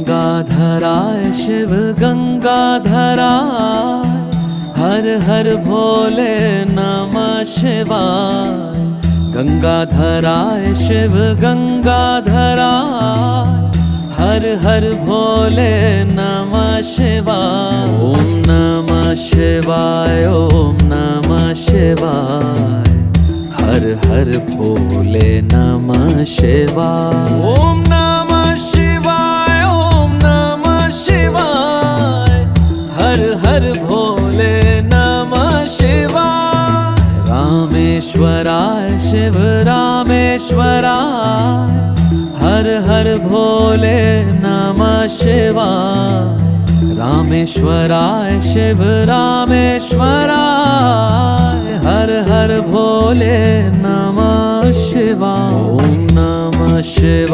गंगाधराय शिव गंगाधराय, हर हर भोले नमः शिवाय। गंगाधराय शिव गंगाधराय, हर हर भोले नमः शिवाय। ओम नमः शिवाय, ओम नमः शिवाय, हर हर भोले नमः शिवाय। ओम नमः शिवाय, ओम नमः शिवाय, हर हर भोले नमः शिवाय। रामेश्वराय शिव रामेश्वराय, हर हर भोले नमः शिवाय। रामेश्वराय शिव रामेश्वराय, हर हर भोले नमः शिवाय। ओम नमः शिवाय।